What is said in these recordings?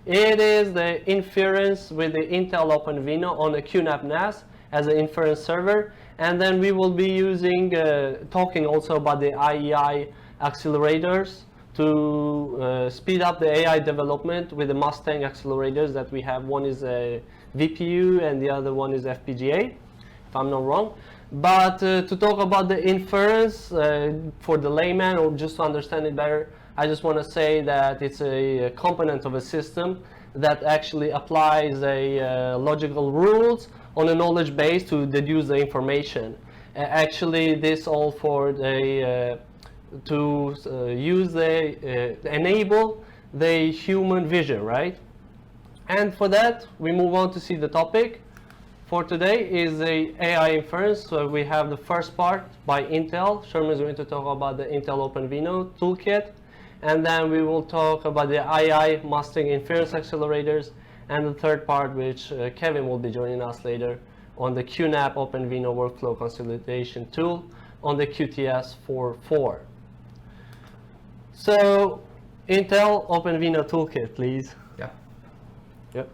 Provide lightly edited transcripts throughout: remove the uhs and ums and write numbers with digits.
It is the Inference with the Intel OpenVINO on the QNAP NAS as an inference server. And then we will be using, talking also about the IEI Accelerators to speed up the AI development with the Mustang Accelerators that we have. One is a VPU and the other one is FPGA, if I'm not wrong. But to talk about the inference for the layman, or just to understand it better, I just want to say that it's a component of a system that actually applies a logical rules on a knowledge base to deduce the information. Actually, this all for the to use the enable the human vision, right? And for that, we move on to see the topic. For today is the AI inference. So we have the first part by Intel. Sherman is going to talk about the Intel OpenVINO toolkit. And then we will talk about the IEI Mustang Inference Accelerators. And the third part, which Kevin will be joining us later, on the QNAP OpenVINO workflow consolidation tool on the QTS 4.4. So Intel OpenVINO toolkit, please. Yeah. Yep.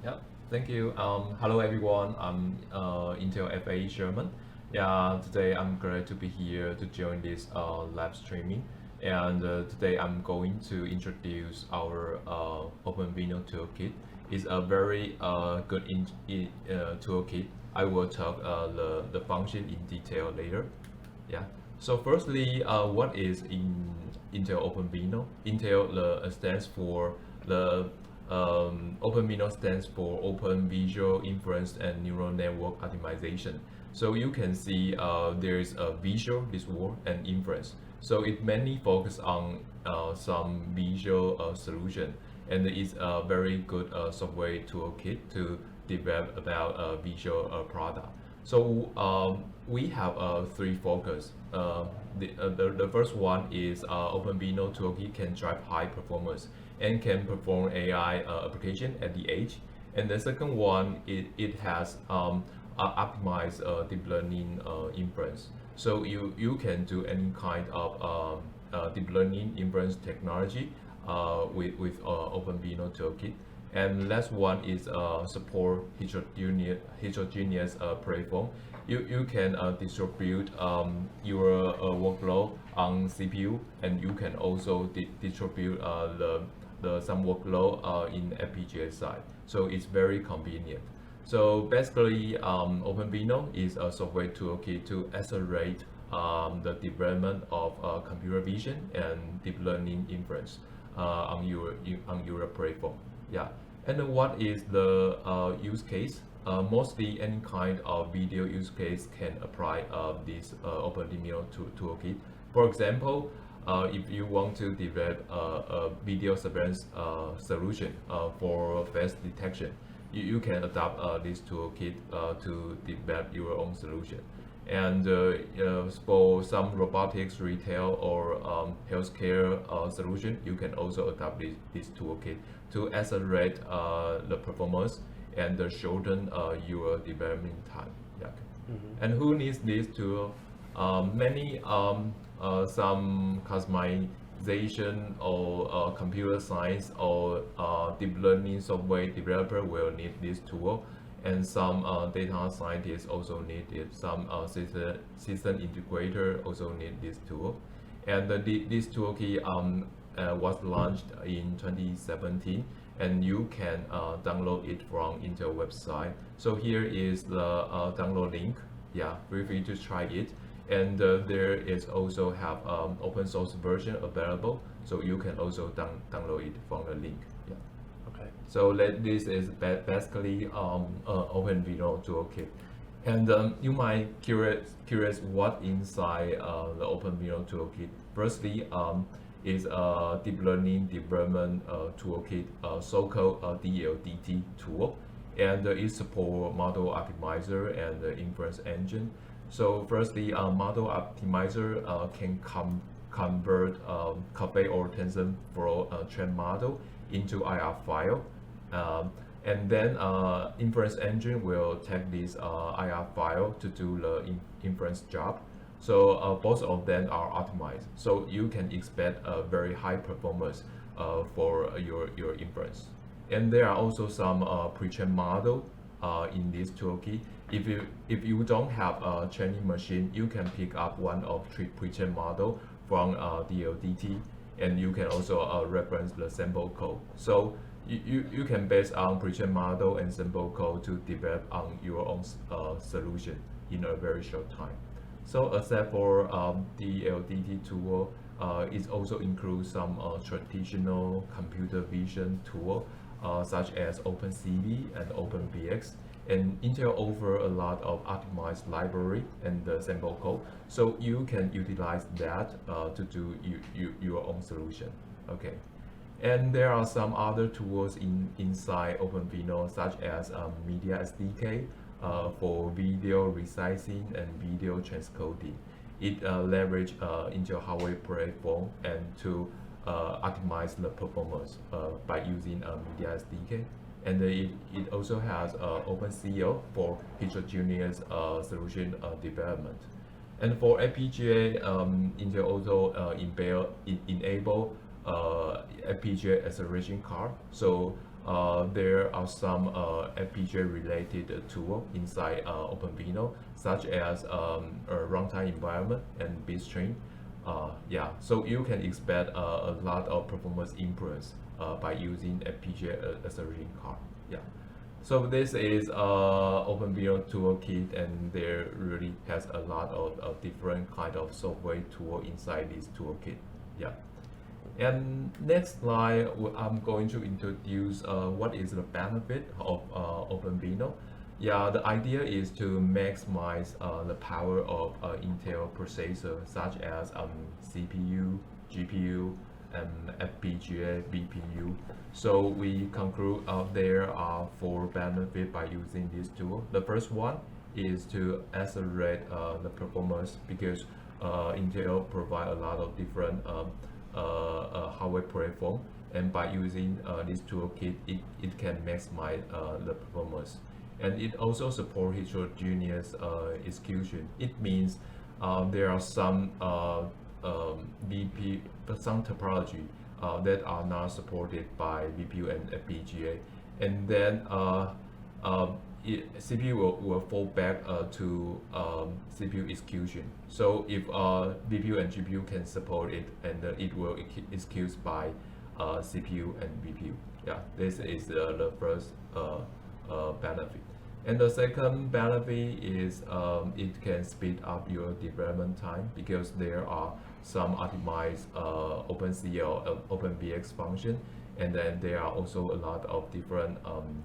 Yeah. Thank you. Hello everyone. I'm Intel FA Sherman. Yeah. Today I'm glad to be here to join this live streaming. And today I'm going to introduce our OpenVINO toolkit. It's a very good toolkit. I will talk the function in detail later. Yeah. So firstly, what is Intel OpenVINO? Intel stands for the OpenVINO stands for Open Visual Inference and Neural Network Optimization. So you can see there is a visual, this word, and inference. So it mainly focuses on some visual solution, and it's a very good software toolkit to develop about visual product. So we have three focus. The first one is OpenVINO toolkit can drive high performance and can perform AI application at the edge. And the second one, it has optimized deep learning inference. So you can do any kind of deep learning inference technology with OpenVINO toolkit. And last one is support heterogeneous platform. You can distribute your workload on CPU, and you can also distribute some workload in FPGA side. So it's very convenient. So basically, OpenVINO is a software toolkit to accelerate the development of computer vision and deep learning inference on your platform. Yeah. And what is the use case? Mostly any kind of video use case can apply this OpenVINO toolkit. For example, if you want to develop a video surveillance solution for face detection, you can adopt this toolkit to develop your own solution. And for some robotics, retail, or healthcare solution, you can also adopt this toolkit to accelerate the performance and shorten your development time. Yeah. Mm-hmm. And who needs this tool? Many some customization or computer science or deep learning software developer will need this tool, and some data scientists also need it. Some system integrator also need this tool. And this toolkit was launched in 2017, and you can download it from Intel website. So here is the download link. Yeah, feel free to try it. And there is also have open source version available, so you can also download it from the link. Yeah. Okay. So this is basically OpenVINO toolkit. And you might curious what inside the OpenVINO toolkit. Firstly, is a deep learning development toolkit, so-called DLDT tool, and it supports model optimizer and the inference engine. So firstly, model optimizer can convert Caffe or TensorFlow trained model into IR file, and then inference engine will take this IR file to do the inference job. So both of them are optimized. So you can expect a very high performance for your inference. And there are also some pre-trained model in this toolkit. If you don't have a training machine, you can pick up one of three pre-trained model from DLDT, and you can also reference the sample code. So you can base on pre-trained model and sample code to develop on your own solution in a very short time. So except for DLDT tool, it also includes some traditional computer vision tool such as OpenCV and OpenVX. And Intel offer a lot of optimized library and the sample code, so you can utilize that to do your own solution. Okay, and there are some other tools inside OpenVINO, such as Media SDK for video resizing and video transcoding. It leverage Intel hardware platform and to optimize the performance by using Media SDK. And it also has OpenCL for heterogeneous solution development. And for FPGA, Intel also enable FPGA acceleration card. So there are some FPGA related tool inside OpenVINO, such as a runtime environment and bitstream. Yeah, so you can expect a lot of performance improvements by using FPGA acceleration card. Yeah. So this is OpenVINO toolkit, and there really has a lot of different kind of software tool inside this toolkit. Yeah. And next slide, I'm going to introduce what is the benefit of OpenVINO. Yeah, the idea is to maximize the power of Intel processor, such as CPU, GPU, and FPGA, BPU. So we conclude there are 4 benefits by using this tool. The first one is to accelerate the performance, because Intel provide a lot of different hardware platform, and by using this toolkit, it can maximize the performance. And it also supports heterogeneous execution. It means there are some some topology that are not supported by BPU and FPGA, and then CPU will fall back to CPU execution. So if BPU and GPU can support it, and it will execute by CPU and BPU. Yeah, this is the first benefit. And the second benefit is it can speed up your development time, because there are some optimized OpenCL, OpenVX function, and then there are also a lot of different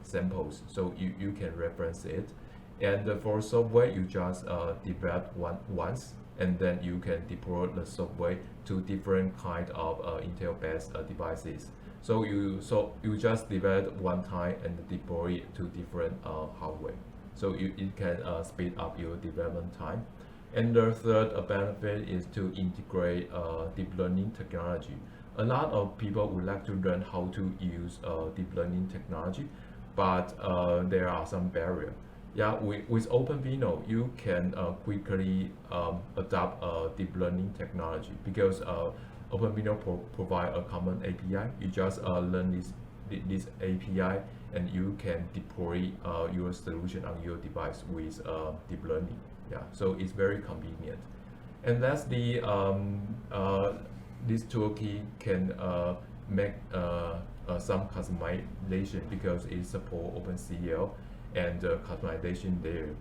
samples, so you can reference it. And for software, you just develop once, and then you can deploy the software to different kind of Intel-based devices. So you just develop one time and deploy it to different hardware. So it can speed up your development time. And the third benefit is to integrate deep learning technology. A lot of people would like to learn how to use deep learning technology, but there are some barriers. Yeah, with OpenVINO, you can quickly adopt deep learning technology, because OpenVINO provide a common API. You just learn this API, and you can deploy your solution on your device with deep learning. Yeah, so it's very convenient. And that's the this toolkit can make some customization, because it supports OpenCL and customization there.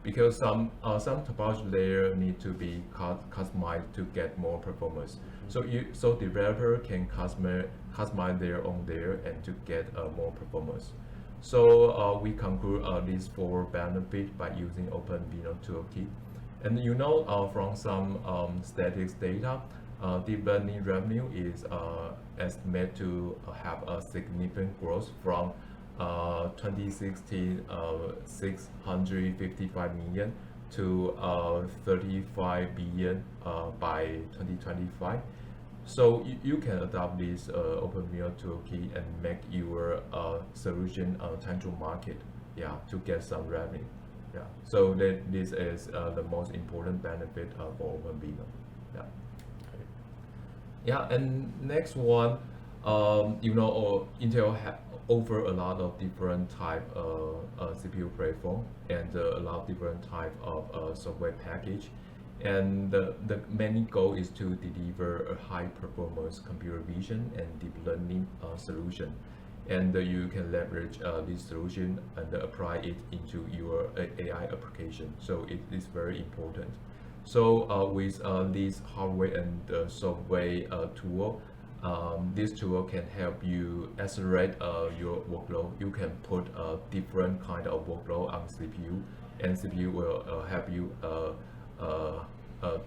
Because some topology layer need to be customized to get more performance. So developer can customize their own layer and to get more performance. So we conclude these 4 benefits by using OpenVINO toolkit. And from some statistics data, deep learning revenue is estimated to have a significant growth from 2016 655 million to 35 billion by 2025. So you can adopt this OpenVINO toolkit and make your solution time to market, yeah, to get some revenue. Yeah, so this is the most important benefit for OpenVINO. Yeah. Yeah, and next one, Intel offer a lot of different type CPU platform and a lot of different type of software package. And the main goal is to deliver a high performance computer vision and deep learning solution. And you can leverage this solution and apply it into your AI application. So it is very important. So with this hardware and software tool, this tool can help you accelerate your workload. You can put a different kind of workload on CPU, and CPU will help you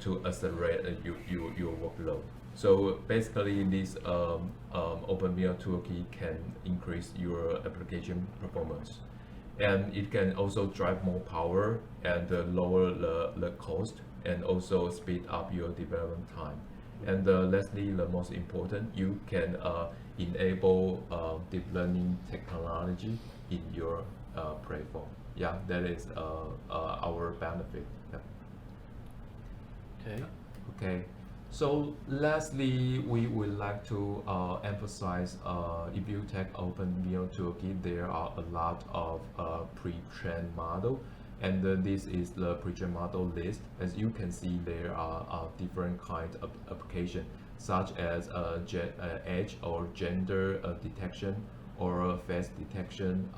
to accelerate your workload. So basically, this OpenVINO toolkit can increase your application performance, and it can also drive more power and lower the cost, and also speed up your development time. And lastly, the most important, you can enable deep learning technology in your platform. Yeah, that is our benefit. Yeah. Okay. Okay. So lastly, we would like to emphasize if you take OpenVINO toolkit, there are a lot of pre-trained model, and this is the pre-trained model list. As you can see, there are different kinds of application, such as age or gender detection, or face detection,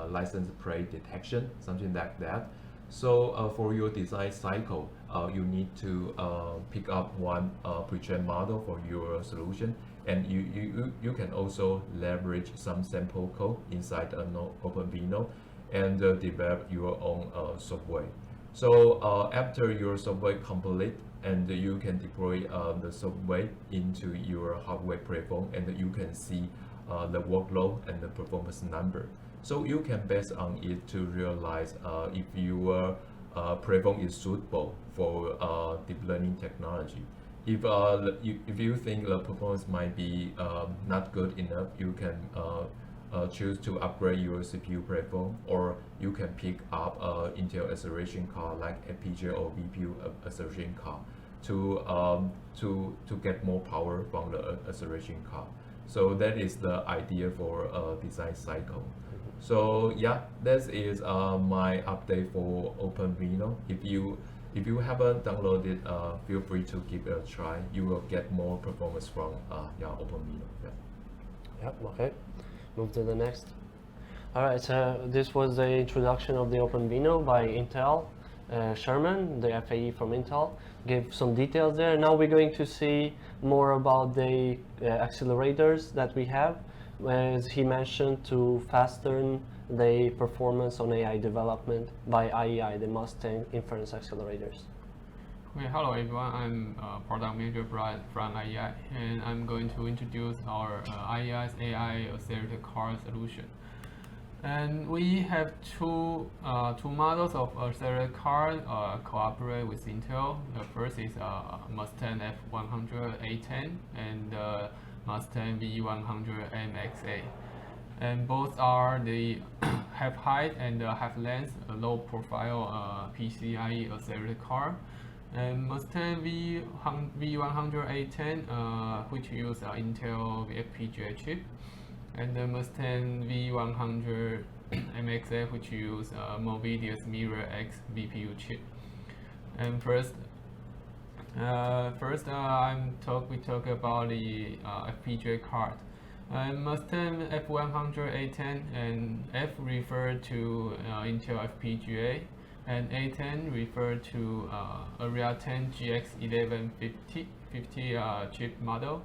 license plate detection, something like that. So for your design cycle, you need to pick up one pre-trained model for your solution, and you can also leverage some sample code inside OpenVINO and develop your own software. So after your software complete, and you can deploy the software into your hardware platform, and you can see the workload and the performance number. So you can base on it to realize if your platform is suitable for deep learning technology. If you think the performance might be not good enough, you can choose to upgrade your CPU platform, or you can pick up Intel acceleration card like FPGA or VPU acceleration card to get more power from the acceleration card. So that is the idea for design cycle. So yeah, that is my update for OpenVINO. If you haven't downloaded, feel free to give it a try. You will get more performance from OpenVINO. Yeah. Yep. Okay. Move to the next. All right. So this was the introduction of the OpenVINO by Intel. Sherman, the FAE from Intel, gave some details there. Now we're going to see more about the accelerators that we have, as he mentioned, to fasten the performance on AI development by IEI, the Mustang Inference Accelerators. Okay, hello everyone, I'm Product Manager Brian from IEI, and I'm going to introduce our IEI's AI Accelerator card solution. And we have two models of accelerator card cooperate with Intel. The first is Mustang F100A10 and Mustang V100 MXA. And both are the have height and have length, low profile PCIe accelerator card. And Mustang V100A10, which use Intel FPGA chip, and the Mustang V100 MXA, which use Movidius Mirror X VPU chip. And first, we talk about the FPGA card. Mustang F100A10 and F refer to Intel FPGA, and A10 refer to Area 10 GX1150 chip model.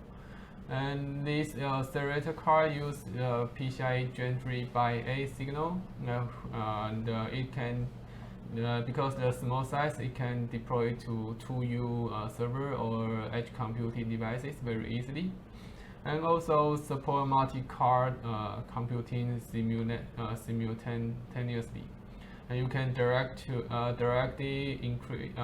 And this accelerator card uses PCIe Gen 3 by A signal, and it can, because the small size, it can deploy to 2U server or edge computing devices very easily, and also support multi-card computing simultaneously. And you can directly increase.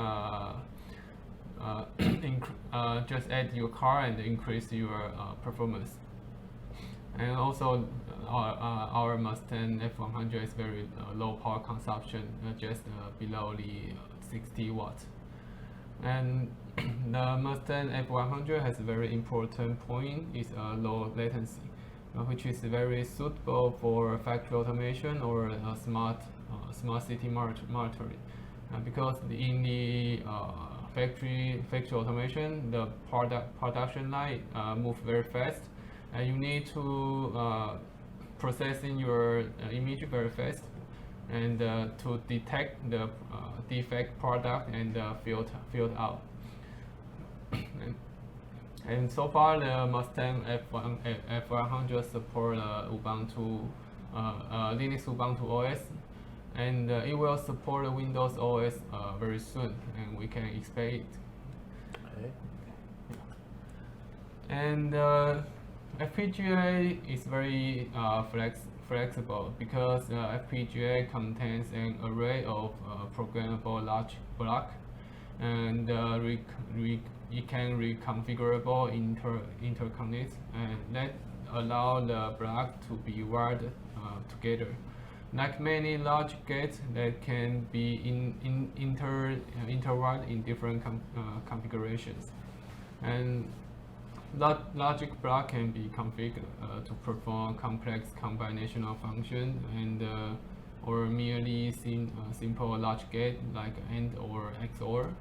Just add your car and increase your performance. And also our Mustang F100 is very low power consumption, just below the 60 watts. And the Mustang F100 has a very important point, is low latency. which is very suitable for factory automation or smart city monitoring. Because in the factory automation, the production line move very fast, and you need to processing your image very fast, and to detect the defect product and field out. And so far, the Mustang F100 support Ubuntu, Linux Ubuntu OS, and it will support Windows OS very soon, and we can expect it. Okay. And FPGA is very flexible because FPGA contains an array of programmable logic block, and it can reconfigurable interconnects, and that allow the block to be wired together. Like many logic gates that can be interwired in different configurations, and logic block can be configured to perform complex combinational function and or merely simple logic gate like AND or XOR.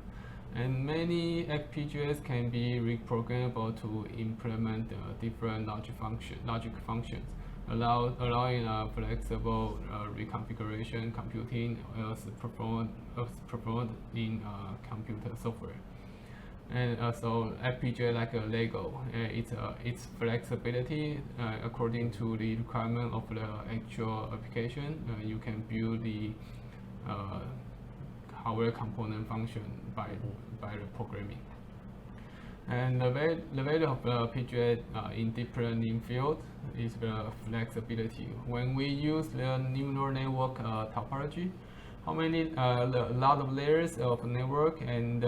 And many FPGAs can be reprogrammable to implement different logic functions, allowing flexible reconfiguration computing as performed in computer software. And also FPGA like a Lego, its flexibility according to the requirement of the actual application. You can build the hardware component function by the programming. And the value of the FPGA in deep learning field is the flexibility. When we use the neural network topology, how many a lot of layers of network, and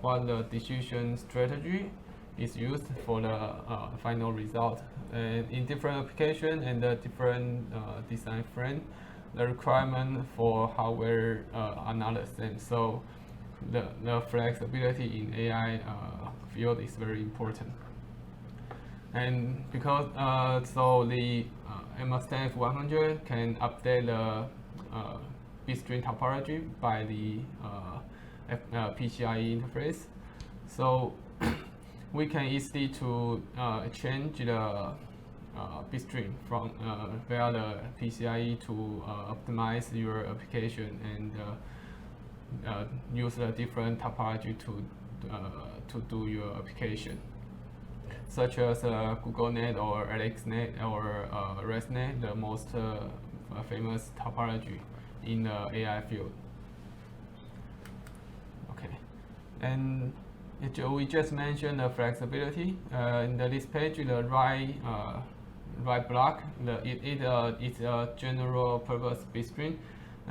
what the decision strategy is used for the final result. And in different application and different design frame, the requirement for hardware are not the same. So the flexibility in AI field is very important. And because so the Mustang F100 can update the bitstream topology by the PCIe interface, so we can easily to change the bitstream from via the PCIe to optimize your application and use the different topology to do your application, such as GoogleNet or AlexNet or ResNet, the most famous topology in the AI field. Okay, and we just mentioned the flexibility. In this page, the right block, it's a general purpose bitstream,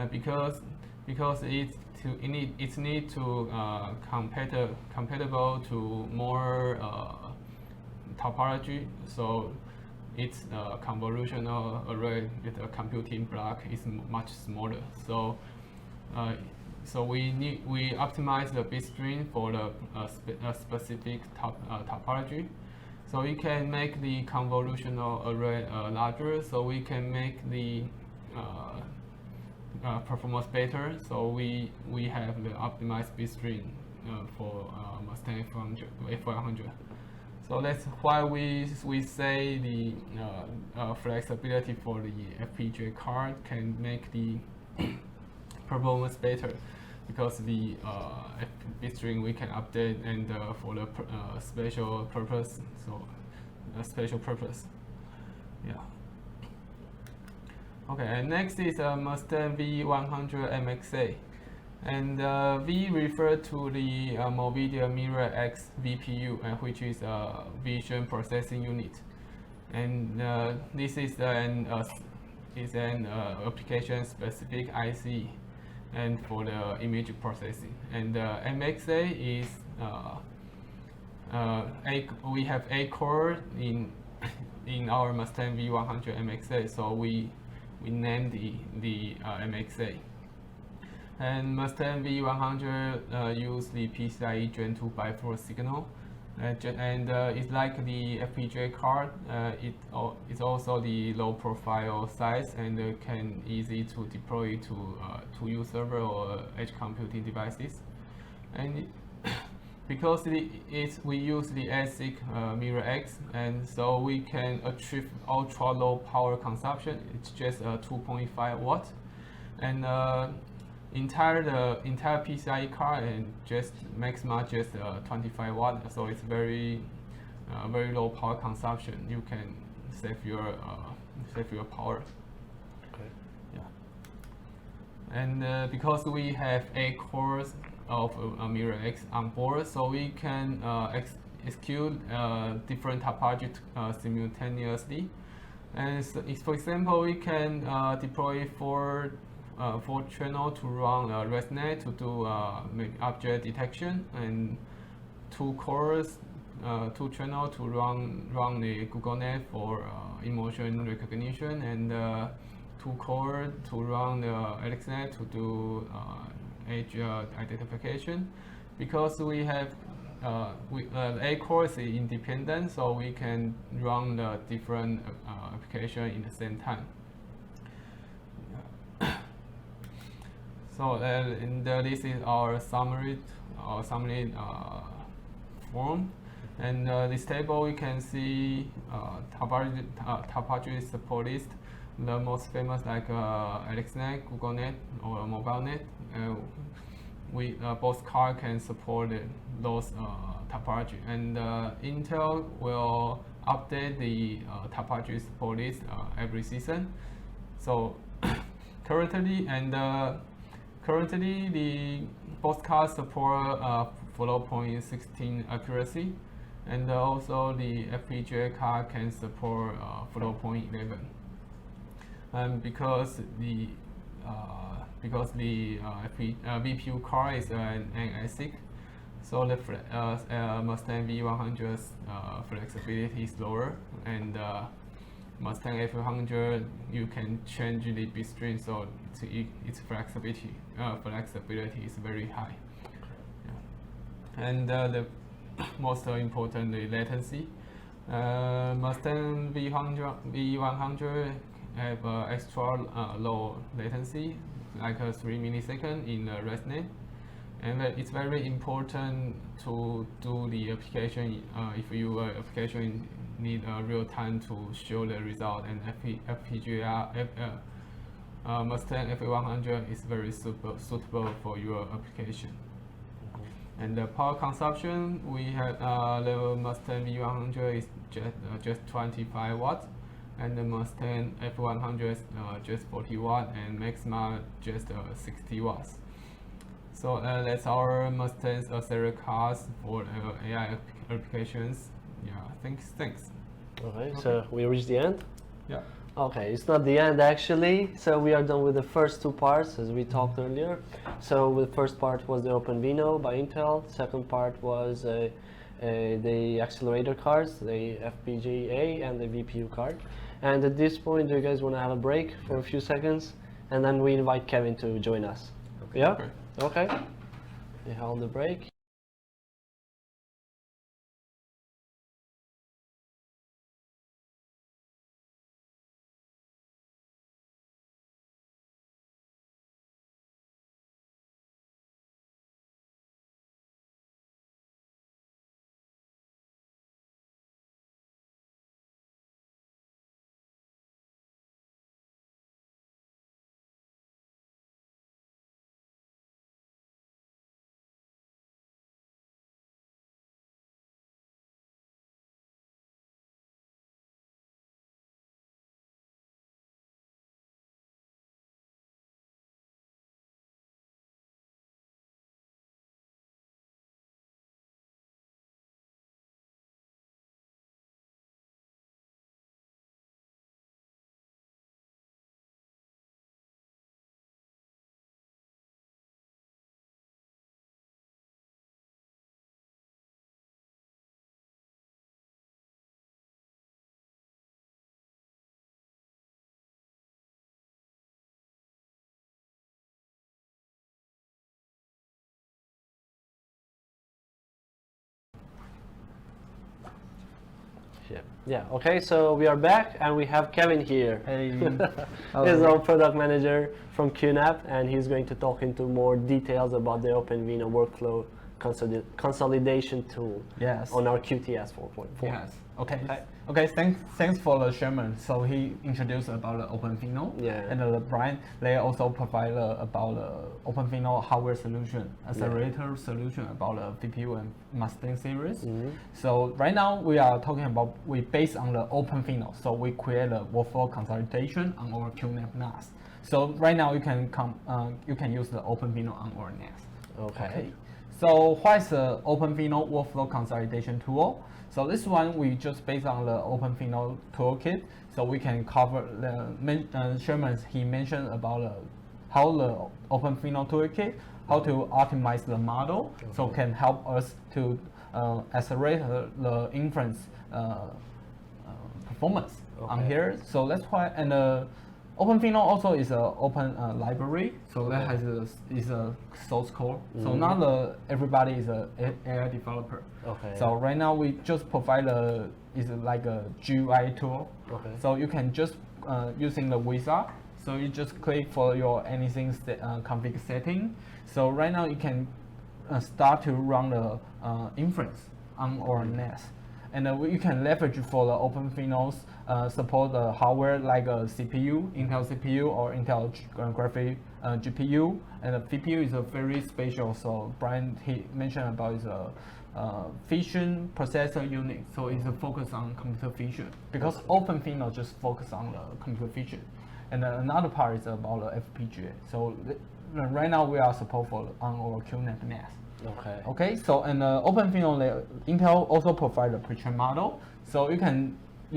because it's need to compatible to more topology. So its convolutional array with a computing block is much smaller. So so we optimize the bitstream for the specific topology. So we can make the convolutional array larger. So we can make the performance better. So we have the optimized bitstream for Mustang F100. So that's why we say the flexibility for the FPGA card can make the performance better, because the bitstream we can update and for the special purpose. So special purpose, yeah. Okay, and next is Mustang V100 MXA. And V refer to the NVIDIA Mirror X VPU, which is a vision processing unit. And this is an application-specific IC, and for the image processing. And MXA is we have 8 core in our Mustang V100 MXA, so we named the MXA. And Mustang V100 use the PCIe Gen 2x4 signal, and it's like the FPGA card. It's also the low profile size and can easy to deploy to use server or edge computing devices. And because we use the ASIC Mirror X, and so we can achieve ultra low power consumption. It's just 2.5 watt, and the entire PCIe card and just maximum just 25 watt. So it's very low power consumption. You can save your power. Okay. Yeah. And because we have 8 cores of Mirror X on board, so we can execute different topology simultaneously. And so for example, we can deploy four channel to run ResNet to do object detection, and 2 cores, 2 channel to run the Google Net for emotion recognition, and 2 core to run the AlexNet to do edge identification. Because we have A core is independent, so we can run the different application in the same time. So this is our summary form, and this table we can see topology support list. The most famous like AlexNet, GoogleNet, or MobileNet. Both cards can support those topology, and Intel will update the topology support list every season. So currently the both cards support flow point 16 accuracy, and also the FPGA card can support flow point 11. And because the VPU card is an ASIC, so the Mustang V100's flexibility is lower, and Mustang F100 you can change the bit stream, so its flexibility is very high. Yeah. And the most important, the latency. Mustang V100 have extra low latency, like 3 milliseconds in ResNet, and it's very important to do the application if your application need real time to show the result, and FPGA Mustang F100 is very suitable for your application. And the power consumption, we have the Mustang V100 is just 25 watts, and the Mustang F100 is just 40 watts, and maximum just 60 watts. So that's our Mustang Accelerator cards for AI applications. Yeah, thanks. Okay, so we reached the end? Yeah. Okay, it's not the end actually. So we are done with the first 2 parts as we talked earlier. So the first part was the OpenVINO by Intel. Second part was the accelerator cards, the FPGA and the VPU card. And at this point, do you guys want to have a break for a few seconds? And then we invite Kevin to join us. Okay. Yeah? Okay. We hold the break. Yeah, okay, so we are back and we have Kevin here. Hey. He's our product manager from QNAP, and he's going to talk into more details about the OpenVINO workflow consolidation tool Yes. on our QTS 4.4. Yes. Okay. Okay. Okay. Thanks for the Sherman. So he introduced about the OpenVINO. Yeah. And Brian, they also provide about the OpenVINO hardware solution, accelerator solution about the CPU and Mustang series. So right now we are talking about we based on the OpenVINO. So we create a workflow consolidation on our QNAP NAS. So right now you can use the OpenVINO on our NAS. Okay. So what is the OpenVINO workflow consolidation tool? So this one we just based on the OpenVINO toolkit. So we can cover the Sherman. He mentioned about how the OpenVINO toolkit, how to optimize the model, so can help us to accelerate the inference performance on here. So that's why OpenVINO also is an open library, so that has is a source code. So not everybody is a AI developer. Okay. So right now we just provide is like a GUI tool. Okay. So you can just using the wizard. So you just click for your anything config setting. So right now you can start to run the inference on our NAS. And you can leverage for the OpenVINO's support the hardware like a CPU, Intel CPU or Intel graphic GPU. And the CPU is a very special. So Brian he mentioned about is a vision processor unit. So it's a focus on computer vision because OpenVINO just focus on the computer vision. And another part is about the FPGA. So right now we are support for on our QNAP NAS. Okay. Okay, so OpenVINO, Intel also provide a pre-trained model, so you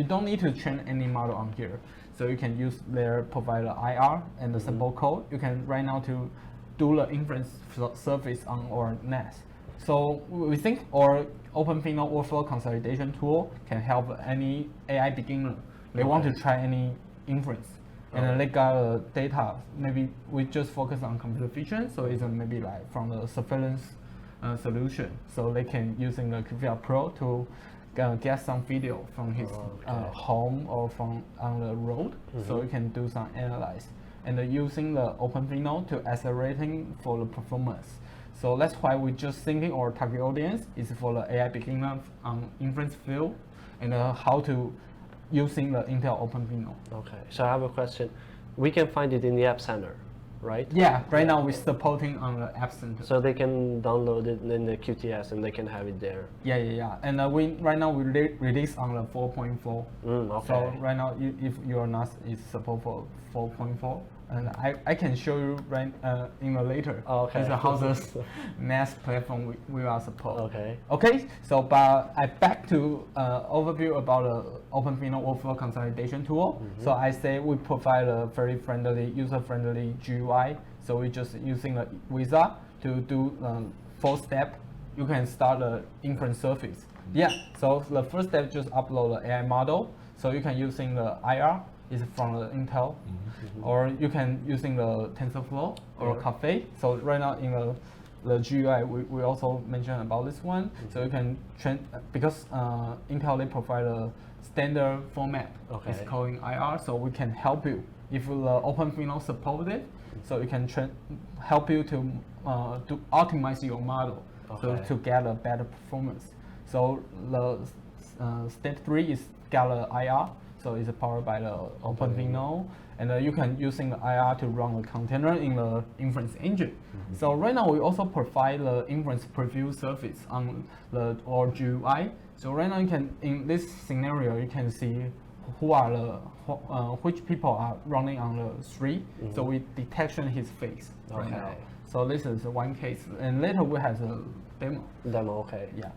don't need to train any model on here. So you can use their provider IR and the simple code. You can right now to do the inference service on our NAS. So we think our OpenVINO workflow consolidation tool can help any AI beginner. They want to try any inference. And they got data. Maybe we just focus on computer vision, so it's maybe like from the surveillance solution. So they can using the QVR Pro to get some video from his home or from on the road. So you can do some analyze. And using the OpenVINO to accelerating for the performance. So that's why we just thinking our target audience is for the AI beginner on inference field and how to using the Intel OpenVINO. Okay, so I have a question. We can find it in the App Center, right? Yeah, right now we're supporting on the App Center. So they can download it in the QTS and they can have it there. Yeah. And right now we release on the 4.4. Okay. So right now, if your NAS is support for 4.4, and I can show you right in the later. Okay. It's how the NAS platform we are support. Okay. Okay. So, but I back to overview about the OpenVINO workflow consolidation tool. So I say we provide a very friendly, user-friendly GUI. So we just using the wizard to do 4 step. You can start the inference service. Yeah. So the first step just upload the AI model. So you can using the IR is from the Intel, or you can using the TensorFlow or Cafe. So right now in the GUI, we also mentioned about this one. So you can train because Intel they provide a standard format. Okay. It's called IR, so we can help you if the OpenVINO support it. So we can help you to optimize your model, so to get a better performance. So the step 3 is get a IR. So it's powered by the OpenVINO, and you can using the IR to run the container in the inference engine. So right now we also provide the inference preview service on our GUI. So right now you can in this scenario you can see who are which people are running on the street. So we detection his face right now. So this is one case, and later we have a demo. Okay. Yeah.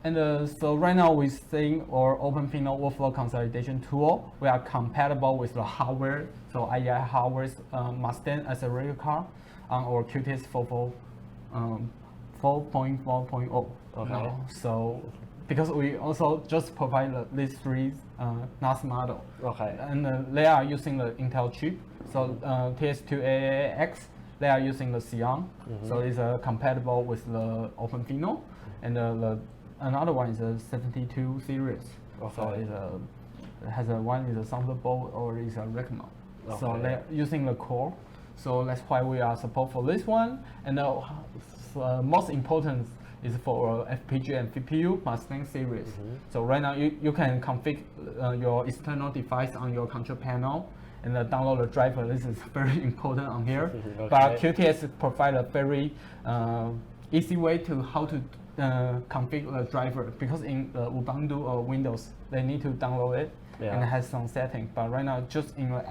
And so right now we're saying our OpenVINO workflow consolidation tool, we are compatible with the hardware. So IEI hardware's Mustang Accelerator card on our QTS 4.4.0. Okay. Now. So because we also just provide these 3 NAS model. Okay. And they are using the Intel chip. So TS2AAX, they are using the Xeon. So it's compatible with the OpenVINO. And another one is a 72 series. So Okay. it has a one is a Thunderbolt or is a rack mount. So Okay. they're using the core. So that's why we are support for this one. And most important is for FPGA and CPU Mustang series. So right now you can configure your external device on your control panel and download the driver. This is very important on here. Okay. But QTS provide a very easy way to how to configure the driver, because in Ubuntu or Windows they need to download it Yeah. and it has some setting. But right now just in the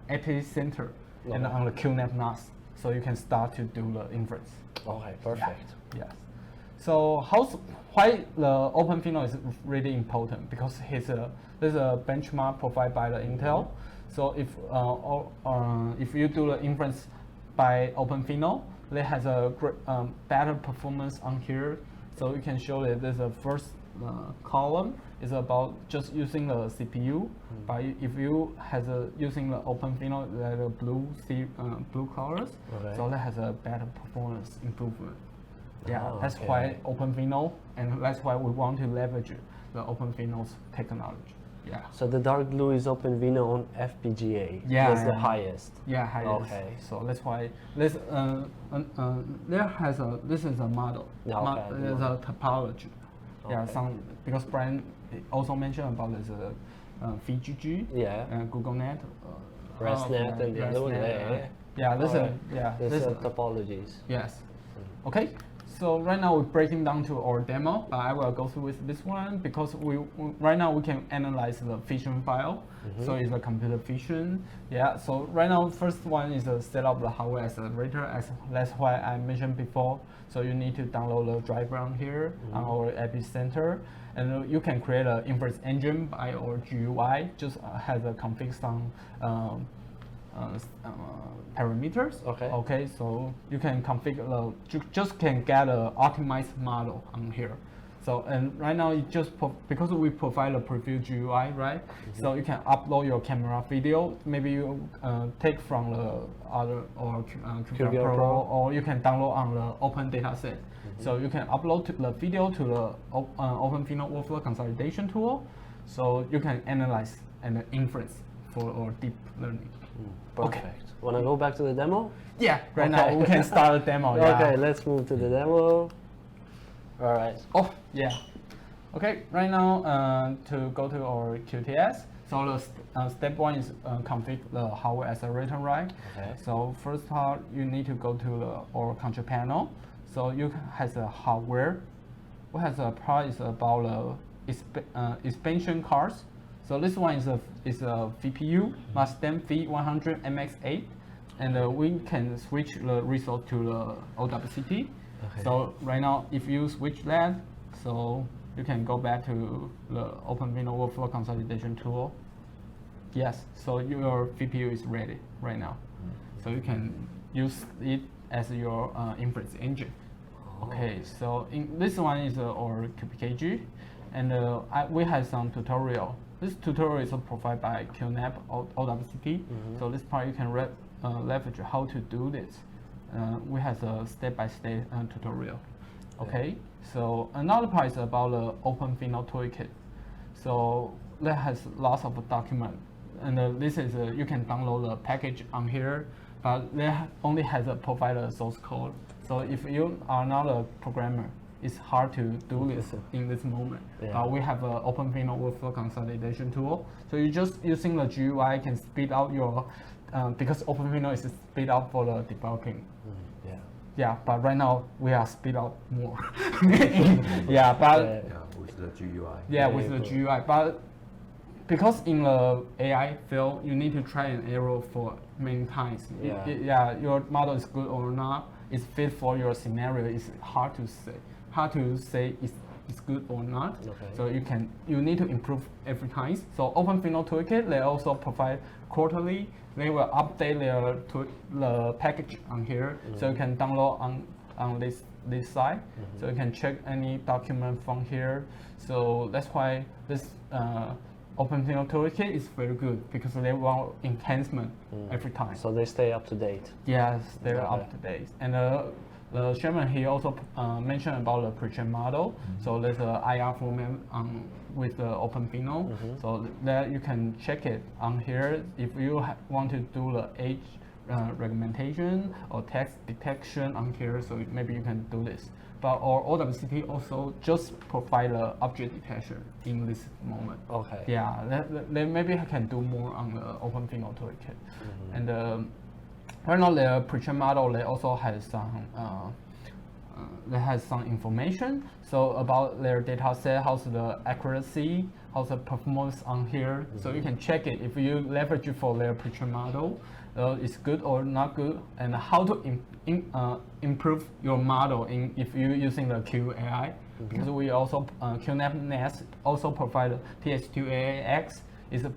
Epicenter and Okay. on the QNAP NAS, so you can start to do the inference. Okay, perfect. Yes. So why the OpenVINO is really important? Because there's a benchmark provided by the Intel. So if you do the inference by OpenVINO, it has a great, better performance on here. So you can show that there's a first column is about just using the CPU. But if you using the OpenVINO, the blue colors, Okay. so that has a better performance improvement. Yeah, Oh, that's okay. why OpenVINO, and that's why we want to leverage the OpenVINO's technology. Yeah. So the dark blue is OpenVINO on FPGA. Yeah, That's the yeah. highest. Yeah, highest. Okay. So that's why this this is a model. Yeah, okay, the There's a topology. Yeah, Okay. some because Brian also mentioned about this FPGA, Yeah. GoogleNet, ResNet and the other one. Yeah. yeah, this Alright. is yeah, There's this is topologies. yes. Okay, so right now we're breaking down to our demo. I will go through with this one because right now we can analyze the vision file. So it's a computer vision. Yeah. So right now, first one is set up the hardware accelerator. That's why I mentioned before. So you need to download the driver on here on our Epicenter, and you can create an inference engine by our GUI. Just has a config some parameters. Okay. Okay, so you can configure just can get an optimized model on here. So and right now it just because we provide a preview GUI, right? So you can upload your camera video. Maybe you take from the other or QVR Pro, Pro. or you can download on the open dataset. So you can upload the video to the OpenVINO workflow consolidation tool. So you can analyze and inference for our deep learning. Perfect. Wanna go back to the demo? Yeah, right Okay. now we can start the demo. Yeah. Okay, let's move to the demo. All right. Oh, yeah. Okay, right now to go to our QTS. So the step one is configure the hardware accelerator, right? Okay. So first part, you need to go to our control panel. So you has a hardware. What has a part is about expansion cards. So this one is a CPU Mustang V100 MX8, and we can switch the resource to the OWCT. Okay. So right now, if you switch that, so you can go back to the OpenVINO workflow consolidation tool. Yes, so your CPU is ready right now. So you can use it as your inference engine. Okay, so this one is our QPKG, and we have some tutorial. This tutorial is provided by QNAP OWCT. So this part you can leverage how to do this. We have a step-by-step tutorial. Okay, so another part is about the OpenVINO Toolkit. So that has lots of document, and this is you can download the package on here, but they only has provide a source code. So if you are not a programmer, it's hard to do this in this moment. Yeah. We have an OpenVINO workflow consolidation tool. So you just using the GUI can speed out your because OpenVINO is speed up for the debugging. Yeah. Yeah, but right now we are speed up more. Yeah, but Yeah, with the GUI. yeah, Yeah, with the cool. GUI, but because in the AI field, you need to try and error for many times. Yeah. Yeah, your model is good or not, it's fit for your scenario. It's hard to say. Hard to say it's good or not. Okay. So you need to improve every time. So OpenVINO Toolkit, they also provide quarterly. They will update the package on here, so you can download on this side. So you can check any document from here. So that's why this OpenVINO Toolkit is very good because they want enhancement every time. So they stay up to date. Yes, they're Okay. up to date. And the Sherman he also mentioned about the pre-trained model. So there's a IR format with the OpenVINO. So that you can check it on here if you want to do the age recommendation or text detection on here. So maybe you can do this. But our OWCT also just provide the object detection in this moment. Okay. Yeah, they maybe can do more on the OpenVINO toolkit. And right now, their pre-trained model they also has some information. So about their data set, how's the accuracy, how's the performance on here. So you can check it if you leverage it for their pre-trained model. It's good or not good, and how to improve your model if you're using the QAI. Because we also QNAP NAS also provide TH2AI X is an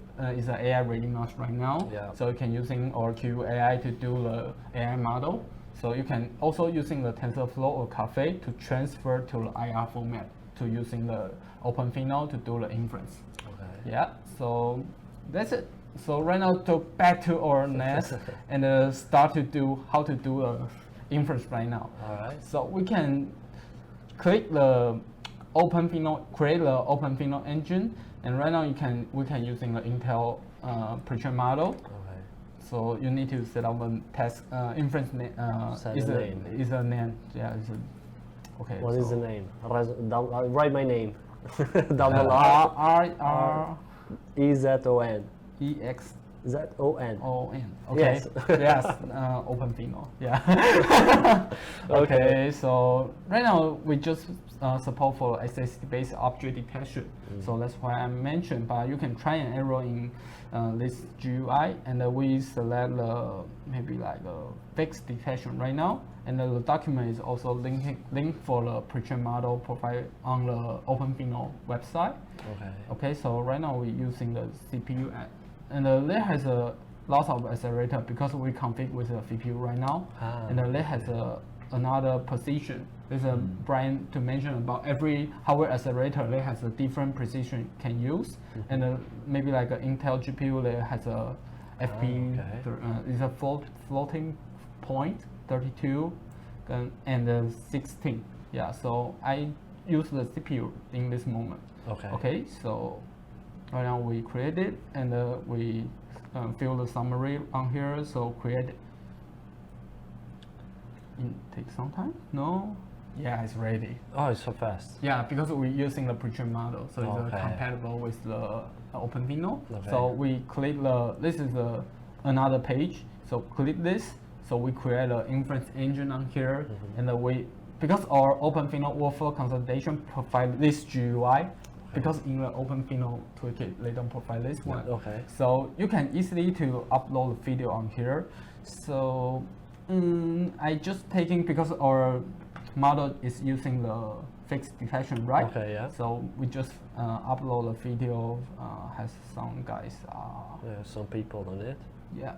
AI ready NAS right now. Yeah. So you can using our QAI to do the AI model. So you can also using the TensorFlow or Caffe to transfer to the IR format to using the OpenVINO to do the inference. Okay. Yeah. So that's it. So right now, back to our NAS and start to do how to do inference right now. All right. So we can create the OpenVINO engine, and right now we can using the Intel pre-trained model. Okay. So you need to set up a test inference Set is a a name. is a name. Yeah. Okay. What is so the name? Write my name. Double R R EZON. EX ZON. ON. Okay. Yes. Yes. OpenVINO. Yeah. Okay. So right now we just support for SSD-based object detection. So that's why I mentioned. But you can try and error in this GUI, and we select maybe like a fixed detection right now. And the document is also linked for the pre-trained model provided on the OpenVINO website. Okay. Okay. So right now we're using the CPU and there has a lots of accelerator because we config with the CPU right now. And there has another position. There's a Brian to mention about every hardware accelerator. There has a different precision can use, and maybe like an Intel GPU there has a is a floating point 32 and 16. Yeah. So I use the CPU in this moment. Okay. Okay. So right now we create it and we fill the summary on here. So create it. Take some time. No. Yeah, it's ready. Oh, it's so fast. Yeah, because we're using the pre-trained model, so it's Okay. compatible with the OpenVINO. Okay. So we click this is another page. So click this. So we create an inference engine on here, and because our OpenVINO workflow consolidation provide this GUI, because in the OpenVINO toolkit they don't provide this one. Okay. So you can easily to upload the video on here. So I just taking because our model is using the fixed detection, right? Okay, yeah. So we just upload the video. Has some guys. Yeah, some people on it. Yeah.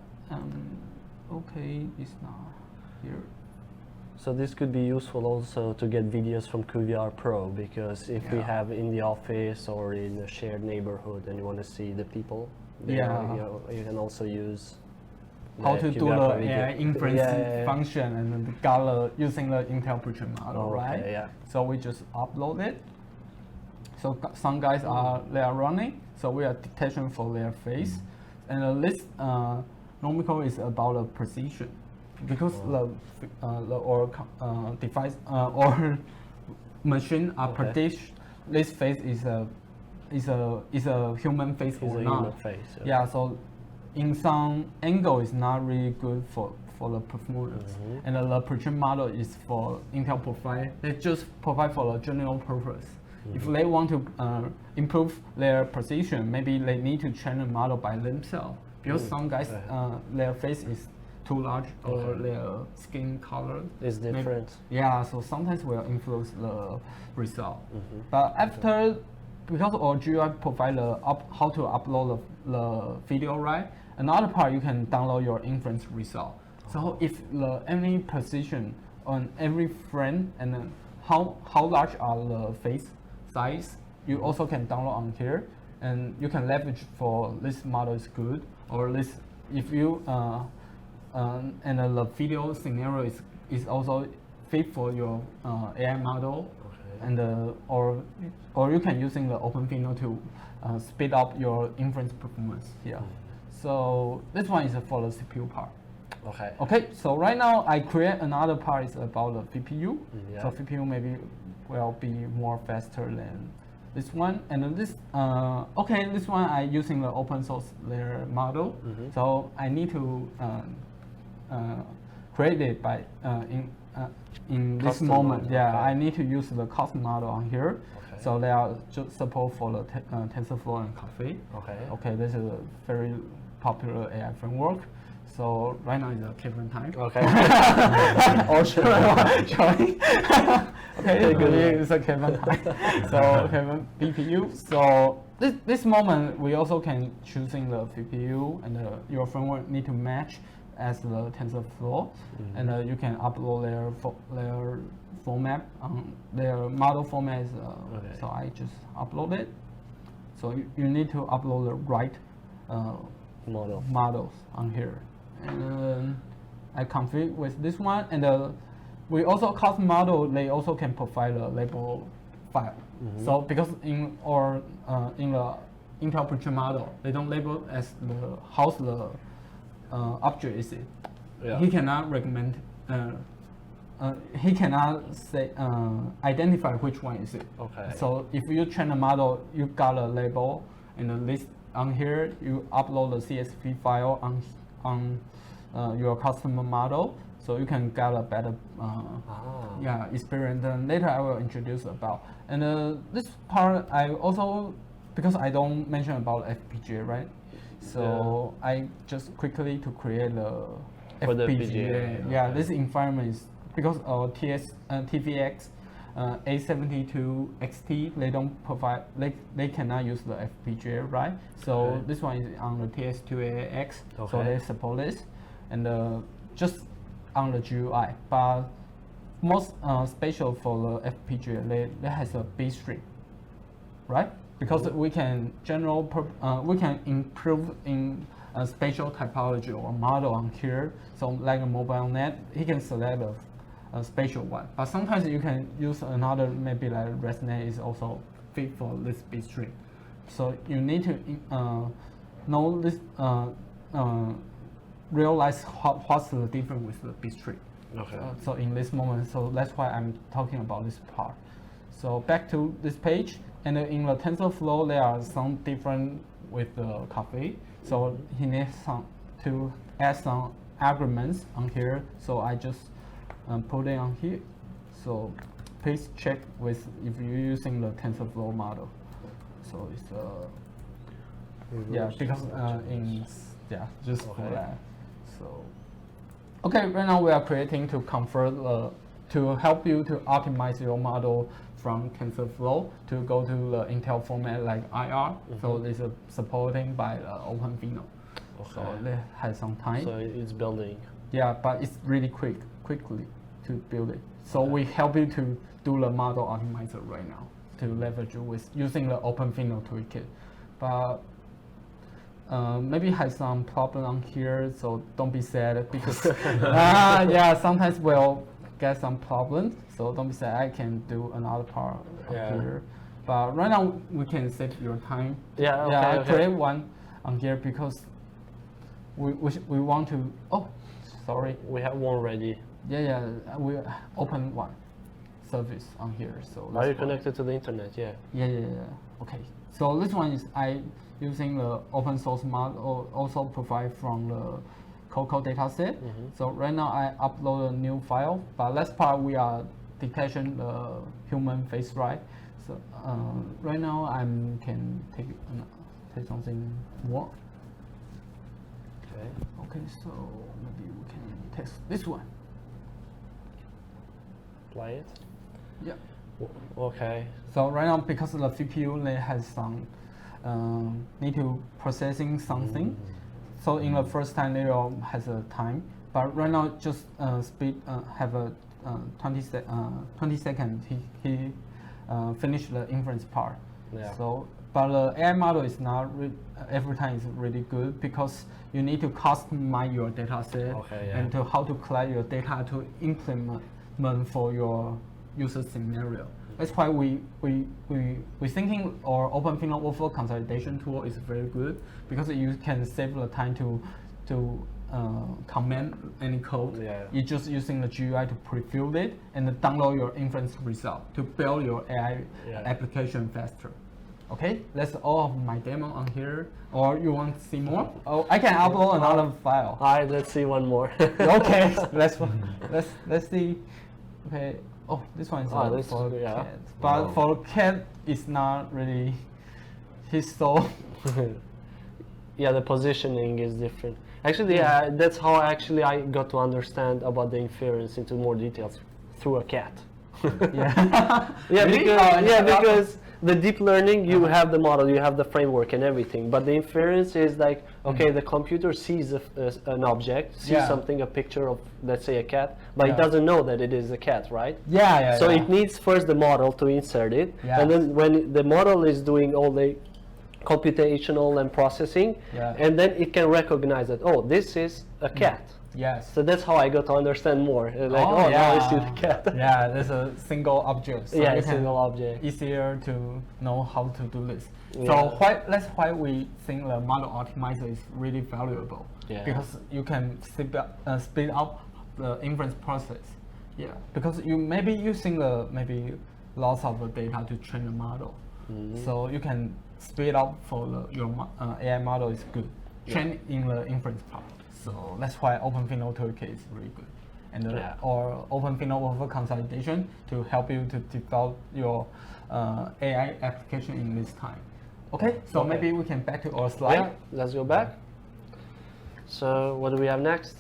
Okay, it's not here. So this could be useful also to get videos from QVR Pro, because if we Yeah. have in the office or in a shared neighborhood and you want to see the people, there, Yeah. you can also use How the to do QVR the Pro video. AI inference Yeah. function and then using the Intel pre-trained model, Oh, okay, right? yeah. So we just upload it. So some guys they are running, so we are detection for their face, and this normal is about the precision, because device or machine are Okay. predict this face is a human face It's or a not. human face. Yeah, so in some angle it's not really good for the performance. And the pre-trained model is for Intel profile. They just provide for the general purpose. If they want to improve their precision, maybe they need to train a model by themselves. Because some guys, their face is too large or their skin color It's different. yeah, so sometimes will influence the result. But after, because our GUI provide how to upload the video, right? Another part you can download your inference result. So if any position on every frame and then how large are the face size, you also can download on here, and you can leverage for this model is good, or this if you and the video scenario is also fit for your AI model, Okay. and or you can using the OpenVINO to speed up your inference performance here. So this one is for the CPU part. Okay. Okay, so right now I create another part is about the CPU. Yeah. So CPU maybe will be more faster than this one, and then this okay, this one I using the open source layer model. So I need to create it by in this Custom moment. model, Yeah, okay. I need to use the custom model on here. Okay. So they are just support for the TensorFlow and Caffe. Okay. Okay, this is a very popular AI framework. So right now is a Kevin time. Okay. Or should I join? Okay, good. It's a Kevin time. So Kevin BPU. So this moment we also can choosing the CPU, and your framework need to match as the TensorFlow, and you can upload their format. Their model format is Okay. so I just upload it. So you need to upload the right Model. models on here, and I config with this one, and we also custom model. They also can provide a label file. So because in the Intel pre-trained model, they don't label as the how the object is it. Yeah. He cannot recommend. He cannot say identify which one is it. Okay. So if you train a model, you got a label and a list on here. You upload the CSV file on your customer model, so you can get a better experience. And later I will introduce about. And this part I also, because I don't mention about FPGA, right? So I just quickly to create the For the FPGA. FPGA, Yeah, okay. this environment is because our TVX A72 XT, they don't provide, they cannot use the FPGA, right? So Okay. this one is on the TS2AX, so Okay. they support this, and just on the GUI. But most special for the FPGA, they has a bit string, right? Because we can we can improve in a spatial typology or model on here. So like a mobile net, he can select a spatial one. But sometimes you can use another, maybe like ResNet is also fit for this bit string. So you need to know this, realize what's the difference with the bit string. Okay. So in this moment, so that's why I'm talking about this part. So back to this page, and in the TensorFlow, there are some different with the Caffe. So he needs to add some arguments on here. So I just put it on here. So please check with if you're using the TensorFlow model. So it's yeah, because just for Okay. that. So okay, right now we are creating to convert to help you to optimize your model from TensorFlow to go to the Intel format like IR. So this is supporting by OpenVINO. So Okay. they have some time. So it's building. Yeah, but it's really quickly to build it. So we help you to do the model optimizer right now to leverage with using the OpenVINO Toolkit. But maybe has some problem on here, so don't be sad because yeah, sometimes we'll get some problems. So don't be sad. I can do another part Yeah. here. But right now we can save your time. Yeah, Yeah, I okay. create one on here because we want to. Oh, sorry. We have one ready. Yeah, we open one service on here. So Are that's you why. connected to the internet? Yeah. Yeah. Okay. So this one is I using the open source model, also provide from the Coco dataset. So right now I upload a new file, but last part we are detecting the human face, right? So right now I can take something more. Okay. Okay, so maybe we can test this one. Play it. Yeah. Okay. So right now, because the CPU they has some need to processing something. So in the first time they all has a time, but right now just speed have a 20 seconds. He finished the inference part. Yeah. So but the AI model is not every time is really good because you need to customize your data set Okay, yeah. and to how to collect your data to meant for your user scenario. That's why we thinking our OpenVINO workflow consolidation tool is very good, because you can save the time to comment any code. Yeah. You're just using the GUI to preview it and then download your inference result to build your AI application faster. Okay, that's all of my demo on here. Or you want to see more? Oh, I can upload another file. All right, let's see one more. Okay, let's see. Okay. Oh, this one is this for is- yeah. cat. But for cat, it's not really. He's so. Yeah, the positioning is different. Actually, yeah, that's how actually I got to understand about the inference into more details through a cat. Yeah. Yeah, Really? because the deep learning, you have the model, you have the framework and everything, but the inference is like, okay, the computer sees an object, sees something, a picture of, let's say, a cat, but it doesn't know that it is a cat, right? Yeah. So it needs first the model to insert it, and then when the model is doing all the computational and processing, and then it can recognize that, oh, this is a cat. Yes. So that's how I got to understand more. Like, Oh, now I see the cat. Yeah, there's a single object. So Yeah, you a can single object. Easier to know how to do this. Yeah. So that's why we think the model optimizer is really valuable. Yeah. Because you can speed up the inference process. Yeah. Because you may be using lots of the data to train the model. So you can speed up for your AI model is good. Train in the inference part. So that's why OpenVINO Toolkit is really good. And or OpenVINO workflow consolidation to help you to develop your AI application in this time. Okay, so maybe we can back to our slide. Yeah, let's go back. So what do we have next?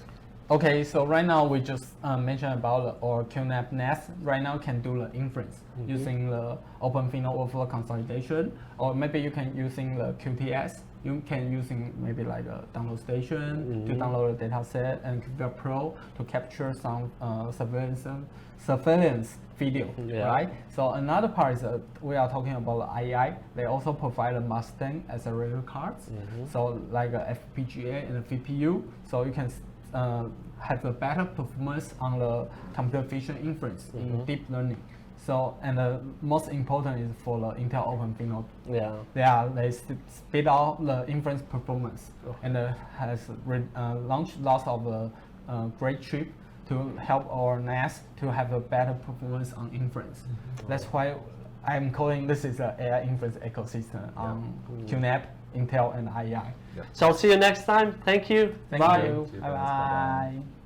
Okay, so right now we just mentioned about our QNAP NAS. Right now can do the inference using the OpenVINO workflow consolidation, or maybe you can using the QTS. You can using maybe like a download station to download the data set, and QVR Pro to capture some surveillance video, right? So another part is we are talking about the IEI. They also provide a Mustang Accelerator cards, so like a FPGA and a CPU, so you can have a better performance on the computer vision inference in deep learning. So, and the most important is for the Intel OpenVINO. They speed out the inference performance, and has launched lots of great chip to help our NAS to have a better performance on inference. That's why I'm calling this is an AI inference ecosystem on QNAP, Intel, and IEI. So I'll see you next time. Thank you. Thank Bye. you. Bye bye.